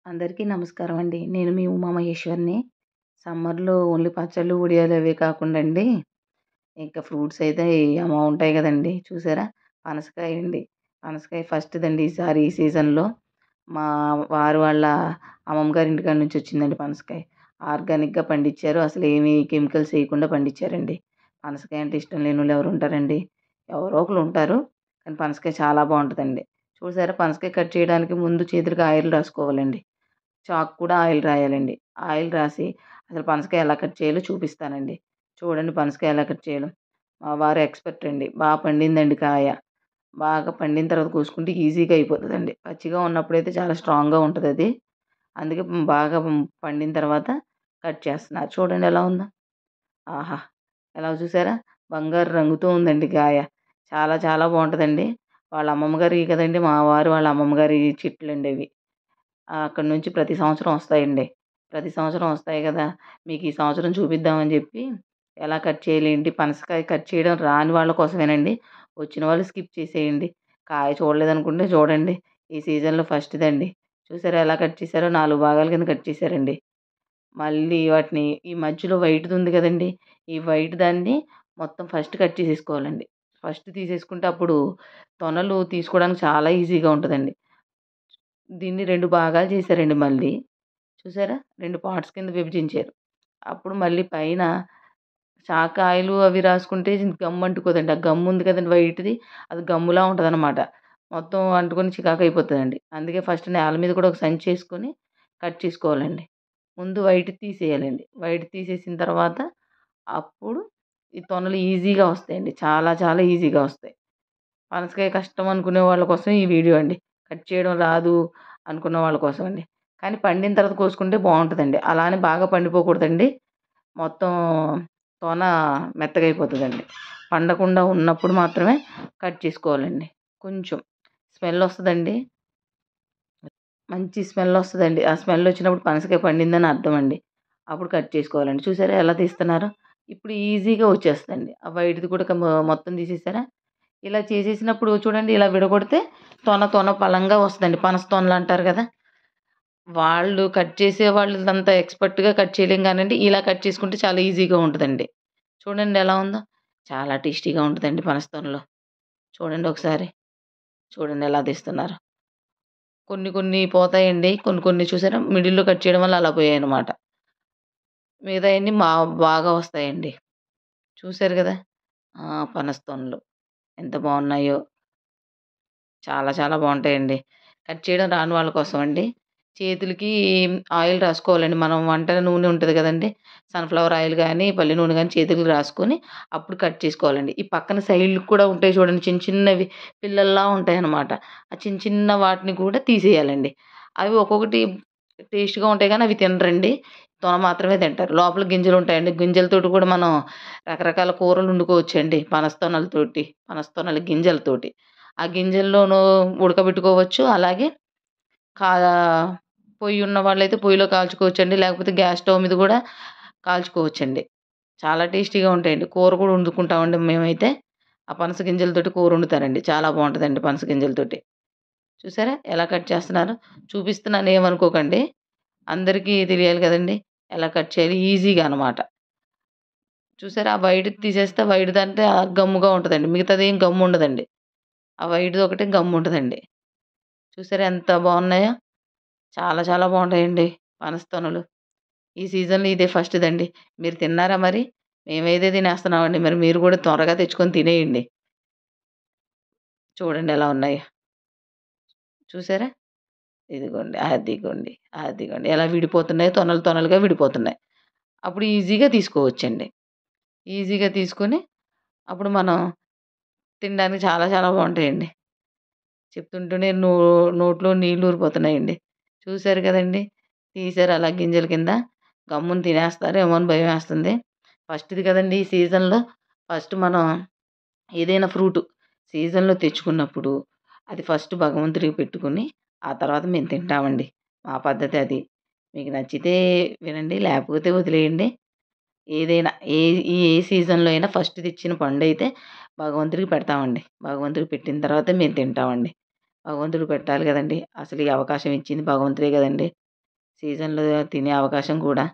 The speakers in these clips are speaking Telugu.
అందరికీ నమస్కారం అండి. నేను మీ ఉమామహేశ్వరిని. సమ్మర్‌లో ఓన్లీ పచ్చళ్ళు, వడియాలు అవే కాకుండా అండి, ఇంకా ఫ్రూట్స్ అయితే యమ్మ ఉంటాయి గదండీ! చూసారా? పనసకాయ అండి. పనసకాయ ఫస్ట్‌దండి ఈసారి ఈ సీజన్‌లో. మా వారు వాళ్ళ అమ్మమ్మ గారి ఇంటికాడ నుంచి వచ్చిందండి పనసకాయ. ఆర్గానిక్‌గా పండించారు. అసలు ఏమి కెమికల్స్ ఏయకుండా పండించారండి. పనసకాయ అంటే ఇష్టం లేనోళ్ళు ఎవరు ఉంటారండి? ఎవరో ఒకళ్ళు ఉంటారు. కానీ పనసకాయ చాలా బావుంటదండి. చూసారా? పనసకాయ కట్ చేయడానికి ముందు చేతులకి ఆయిల్ రాసుకోవాలండి. చాకు కూడా ఆయిల్ రాయాలండి. ఆయిల్ రాసి అసలు పనసకాయ ఎలా కట్ చేయాలో చూపిస్తానండి. చూడండి పనసకాయ ఎలా కట్ చేయాలో. మా వారు ఎక్స్‌పర్ట్ అండి. పండిందండి కాయ. బాగా పండిన తర్వాత కోసుకుంటే ఈజీగా అయిపోతదండి. పచ్చిగా ఉన్నప్పుడైతే చాలా స్ట్రాంగ్‌గా ఉంటదది. అందుకే బాగా పండిన తర్వాత కట్ చేస్తున్నారు. చూడండి ఎలా ఉందో. ఆహా! ఎలా చూసారా? బంగారు రంగుతో ఉందండి కాయ. చాలా చాలా బావుంటదండి. వాళ్ళ అమ్మమ్మ గారియి కదండీ! మా వారు వాళ్ళ అమ్మమ్మ గారి చెట్లండి అవి. అక్కడి నుంచి ప్రతి సంవత్సరం వస్తాయండి. ప్రతి సంవత్సరం వస్తాయి గదా! మీకు ఈ సంవత్సరం చూపిద్దామని జెప్పి, ఎలా కట్ చేయాలి ఏంటి, పనసకాయ కట్ చేయడం రాని వాళ్ళ కోసమేనండి. వచ్చిన వాళ్ళు స్కిప్ చేసేయండి. కాయ చూడలేదనుకుంటే చూడండి. ఈ సీజన్‌లో ఫస్ట్‌దండి. చూసారా ఎలా కట్ చేశారో 4 భాగాల కింద కట్ చేశారండి. మళ్ళీ వాటిని ఈ మధ్యలో వైట్‌ది ఉంది గదండీ! ఈ వైట్ దాన్ని మొత్తం ఫస్ట్ కట్ చేసేసుకోవాలండి. ఫస్ట్ తీసేసుకుంటే అప్పుడు తొనలు తీసుకోవడానికి చాలా ఈజీగా ఉంటదండి. దీన్ని 2 భాగాలు చేశారండి మళ్ళీ. చూసారా? 2 పార్ట్స్ కింద విభజించారు. అప్పుడు మళ్ళీ పైన చాకు ఆయిలు అవి రాసుకుంటే గమ్ అంటుకోదండి. ఆ గమ్ ఉంది కదండీ వైట్‌ది, అది గమ్ములా ఉంటదనమాట. మొత్తం అంటుకొని చికాకయిపోతదండి. అందుకే ఫస్ట్ నేల మీద కూడా ఒక సంచేసుకొని కట్ చేసుకోవాలండి. ముందు వైట్ తీసేయాలండి. వైట్ తీసేసిన తర్వాత అప్పుడు ఈ తొనలు ఈజీగా వస్తాయండి. చాలా చాలా ఈజీగా వస్తాయి. పనసకాయ కష్టం అనుకునే వాళ్ళ కోసం ఈ వీడియో అండి. కట్ చేయడం రాదు అనుకున్న వాళ్ళ కోసం అండి. కానీ పండిన తర్వాత కోసుకుంటే బావుంటదండి. అలా అని బాగా పండిపోకూడదండి. మొత్తం తొన మెత్తగయిపోతదండి. పండకుండా ఉన్నప్పుడు మాత్రమే కట్ చేసుకోవాలండి. కొంచెం స్మెల్ ఒస్తదండి. మంచి స్మెల్ ఒస్తదండి. ఆ స్మెల్ ఒచ్చినప్పుడు పనసకాయ పండిందని అర్థం అండి. అప్పుడు కట్ చేసుకోవాలండి. చూసారా ఎలా తీస్తున్నారో? ఇప్పుడు ఈజీగా వచ్చేస్తదండి. ఆ వైట్‌ది కూడా మొత్తం తీసేసారా? ఇలా చేసేసినప్పుడు చూడండి ఇలా విడగొడితే తొన పలంగా వస్తదండి. పనస తొనలంటారు గదా! వాళ్ళు కట్ చేసే వాళ్ళంత ఎక్స్‌పర్ట్‌గా కట్ చేయలేం గానండి. ఇలా కట్ చేసుకుంటే చాలా ఈజీగా ఉంటదండి. చూడండి ఎలా ఉందో? చాలా టేస్టీగా ఉంటదండి పనస తొనలు. చూడండి ఒకసారి. చూడండి ఎలా తీస్తున్నారో. కొన్ని కొన్ని పోతాయండి. కొన్ని కొన్ని చూసారా మిడిల్‌లో కట్ చేయడం వల్ల అలా పోయాయన్నమాట. మిగతాయన్నీ బాగా వస్తాయండి. చూసారు గదా! పనస తొనలు ఎంత బావున్నాయో. చాలా చాలా బావుంటాయండి. కట్ చేయడం రాని వాళ్ళ కోసం అండి. చేతులకి ఆయిల్ రాసుకోవాలండి. మనం వంట నూనె ఉంటది గదండీ! సన్‌ఫ్లవర్ ఆయిల్ గానీ, పల్లి నూనె గానీ చేతులకి రాసుకొని అప్పుడు కట్ చేసుకోవాలండి. ఈ పక్కన సైడ్‌లకి కూడా ఉంటాయి చూడండి చిన్న చిన్నవి పిల్లల్లా ఉంటాయన్నమాట. ఆ చిన్న చిన్న వాటిని కూడా తీసేయాలండి. అవి ఒక్కొక్కటి టేస్ట్‌గా ఉంటాయి గానీ అవి తినరండి. తొన మాత్రమే తింటారు. లోపల గింజలుంటాయండి. గింజలతోటి కూడా మనం రకరకాల కూరలు వండుకోవచ్చండి. పనస తొనలతోటి, పనస తొనల గింజలతోటి. ఆ గింజల్లోనూ ఉడకబెట్టుకోవచ్చు. అలాగే కా పొయ్యి ఉన్న వాళ్ళైతే పొయ్యిలో కాల్చుకోవచ్చండి. లేకపోతే గ్యాస్ స్టవ్ మీద గూడా కాల్చుకోవచ్చండి. చాలా టేస్టీగా ఉంటాయండి. కూర కూడా వండుకుంటామండి మేమైతే. ఆ పనస గింజలతోటి కూర వండుతారండి. చాలా బావుంటదండి పనస గింజలతోటి. చూసారా ఎలా కట్ చేస్తున్నారో? చూపిస్తున్నాను ఏమనుకోకండి. అందరికీ తెలియాలి కదండీ! ఎలా కట్ చేయాలి ఈజీగా అనమాట. చూసారా ఆ వైట్‌ది తీసేస్తే వైట్‌దంటే గమ్ముగా ఉంటదండి. మిగతాదేం గమ్ముండదండి. ఆ వైట్‌ది ఒకటే గమ్ముంటదండి. చూసారా ఎంత బావున్నాయో? చాలా చాలా బావుంటాయండి పనస తొనలు. ఈ సీజన్‌లో ఇదే ఫస్ట్‌దండి. మీరు తిన్నారా మరి? మేమైతే తినేస్తున్నామండి. మరి మీరు గూడా త్వరగా తెచ్చుకొని తినేయండి. చూడండి ఎలా ఉన్నాయో. చూసారా? ఇదిగోండి. అదిగోండి. అదిగోండి. ఎలా విడిపోతున్నాయో తొనలు తొనలుగా విడిపోతున్నాయి. అప్పుడు ఈజీగా తీసుకోవచ్చండి. ఈజీగా తీసుకొని అప్పుడు మనం తినడానికి చాలా చాలా బావుంటాయండి. చెప్తుంటేనే నోట్లో నీళ్లు ఊరిపోతున్నాయండి. చూసారు కదండీ! తీశారు అలా గింజల కింద. గమ్మున తినేస్తారేమో అని భయమేస్తుంది. ఫస్ట్‌ది కదండీ! ఈ సీజన్‌లో ఫస్ట్ మనం ఏదైనా ఫ్రూటు సీజన్‌లో తెచ్చుకున్నప్పుడు అది ఫస్ట్ భగవంతుడికి పెట్టుకొని, ఆ తర్వాత మేము తింటామండి. మా పద్ధతి అది. మీకు నచ్చితే వినండి, లేకపోతే వదిలేయండి. ఏదైనా ఏ సీజన్‌లో అయినా ఫస్ట్ తెచ్చిన పండైతే భగవంతుడికి పెడతామండి. భగవంతుడికి పెట్టిన తర్వాతే మేము తింటామండి. భగవంతుడికి పెట్టాలి గదండీ! అసలు ఈ అవకాశం ఇచ్చింది భగవంతుడే గదండీ! సీజన్‌లో తినే అవకాశం కూడా.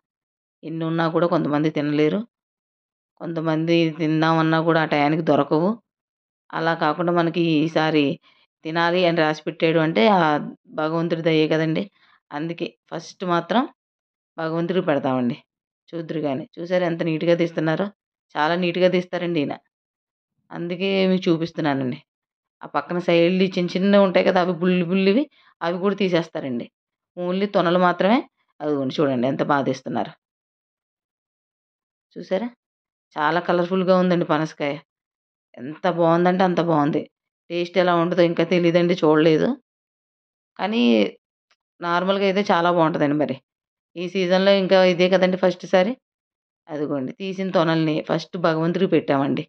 ఎన్నున్నా కూడా కొంతమంది తినలేరు. కొంతమంది తిందామన్నా కూడా ఆ టయానికి దొరకవు. అలా కాకుండా మనకి ఈసారి తినాలి అని రాసిపెట్టాడు అంటే భగవంతుడి దయే కదండీ! అందుకే ఫస్ట్ మాత్రం భగవంతుడికి పెడతామండి. చూద్దురు గాని. చూసారా ఎంత నీట్‌గా తీస్తున్నారో? చాలా నీట్‌గా తీస్తారండి ఈయన. అందుకే మీకు చూపిస్తున్నానండి. ఆ పక్కన సైడ్‌లి చిన్న చిన్నవి ఉంటాయి కదా! అవి బుల్లి బుల్లివి అవి కూడా తీసేస్తారండి. ఓన్లీ తొనలు మాత్రమే అదిగోండి చూడండి ఎంత బా తీస్తున్నారో. చూసారా? చాలా కలర్‌ఫుల్‌గా ఉందండి పనసకాయ. ఎంత బావుందంటే అంత బావుంది. టేస్ట్ ఎలా ఉంటదో ఇంకా తెలీదండి చూడలేదు. కానీ నార్మల్‌గా అయితే చాలా బావుంటదండి మరి. ఈ సీజన్‌లో ఇంకా ఇదే కదండీ ఫస్ట్ సారి. అదిగోండి తీసిన తొనల్ని ఫస్ట్ భగవంతుడికి పెట్టామండి.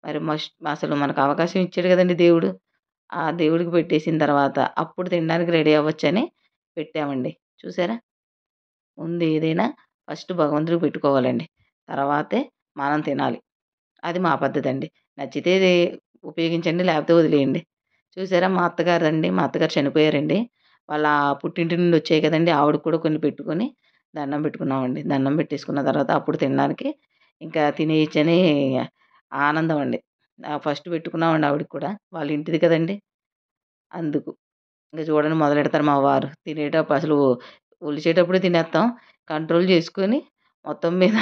మరి అసలు మనకు అవకాశం ఇచ్చాడు కదండీ దేవుడు. ఆ దేవుడికి పెట్టేసిన తర్వాత అప్పుడు తినడానికి రెడీ అవ్వచ్చని పెట్టామండి. చూసారా? ముందు ఏదైనా ఫస్ట్ భగవంతుడికి పెట్టుకోవాలండి. తర్వాతే మనం తినాలి. అది మా పద్ధతండి. నచ్చితే ఉపయోగించండి లేకపోతే వదిలేయండి. చూసారా మా అత్తగారు చనిపోయారండి. వాళ్ళ పుట్టింటి నుండి వచ్చాయి కదండీ! ఆవిడకి కూడా కొన్ని పెట్టుకొని దండం పెట్టుకున్నామండి. దండం పెట్టేసుకున్న తర్వాత అప్పుడు తినడానికి ఇంకా తినేయొచ్చని ఆనందం అండి. ఫస్ట్ పెట్టుకున్నామండి ఆవిడకి కూడా. వాళ్ళ ఇంటిది కదండీ! అందుకు. ఇంక చూడండి మొదలెడతారు మా వారు. తినేటప్పుడు అసలు ఒలిచేటప్పుడే తినేత్తాం. కంట్రోల్ చేసుకొని మొత్తం మీద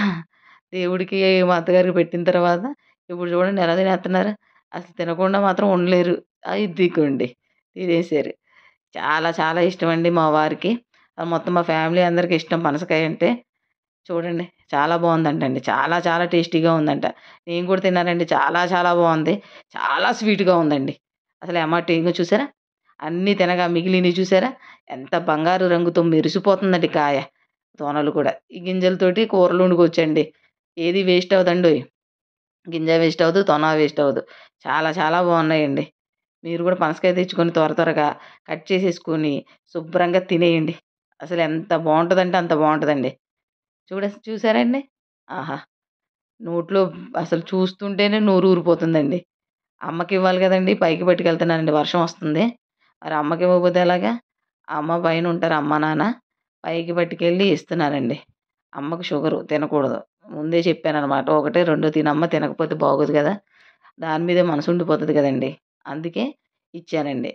దేవుడికి, మా అత్తగారికి పెట్టిన తర్వాత ఇప్పుడు చూడండి ఎలా తినేత్తన్నారు. అసలు తినకుండా మాత్రం ఉండలేరు. ఇదిగోండి తినేసారు. చాలా చాలా ఇష్టమండి మా వారికి. మొత్తం మా ఫ్యామిలీ అందరికి ఇష్టం పనసకాయ అంటే. చూడండి చాలా బావుందంటండి. చాలా చాలా టేస్టీగా ఉందంట. నేను కూడా తిన్నానండి. చాలా చాలా బావుంది. చాలా స్వీట్‌గా ఉందండి. అసలు ఇగో చూసారా? అన్నీ తినగా మిగిలినయి చూసారా? ఎంత బంగారు రంగుతో మెరిసిపోతుందండి కాయ. తొనలు కూడా. ఈ గింజలతోటి కూరలు వండుకోవచ్చండి. ఏది వేస్ట్ అవ్వదండోయ్! గింజ వేస్ట్ అవ్వదు. తొన వేస్ట్ అవ్వదు. చాలా చాలా బావున్నాయండి. మీరు కూడా పనసకాయ తెచ్చుకొని త్వరగా కట్ చేసేసుకొని శుభ్రంగా తినేయండి. అసలు ఎంత బావుంటదంటే అంత బావుంటదండి. చూసారండి? ఆహా! నోట్లో అసలు చూస్తుంటేనే నోరు ఊరిపోతుందండి. అమ్మకివ్వాలి గదండీ! పైకి పట్టుకెళ్తున్నానండి. వర్షం వస్తుంది. మరి అమ్మకివ్వకపోతే ఎలాగా? అమ్మ పైనుంటారు అమ్మ, నాన్న. పైకి పట్టుకెళ్ళి ఇస్తున్నానండి. అమ్మకి షుగరు తినకూడదు. ముందే చెప్పాననమాట. 1, 2 తినమ్మా తినకపోతే బాగోదు గదా! దాని మీదే మనసుండిపోతది గదండీ! అందుకే ఇచ్చానండి.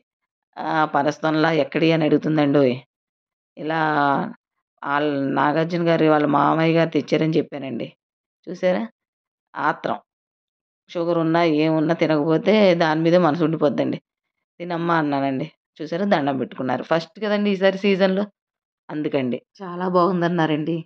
పనస్తోనలా ఎక్కడియి అని అడుగుతుందండోయ్! ఇలా నాగార్జున గారి వాళ్ళ మామయ్య గారు తెచ్చారని చెప్పానండి. చూసారా? ఆత్రం. షుగరున్నా, ఏమున్నా తినకపోతే దాని మీదే మనసుండిపోద్దండి. తినమ్మా అన్నానండి. చూసారా దండం పెట్టుకున్నారు. ఫస్ట్ కదండీ ఈసారి సీజన్‌లో అందుకండి. చాలా బాగుందన్నారండి.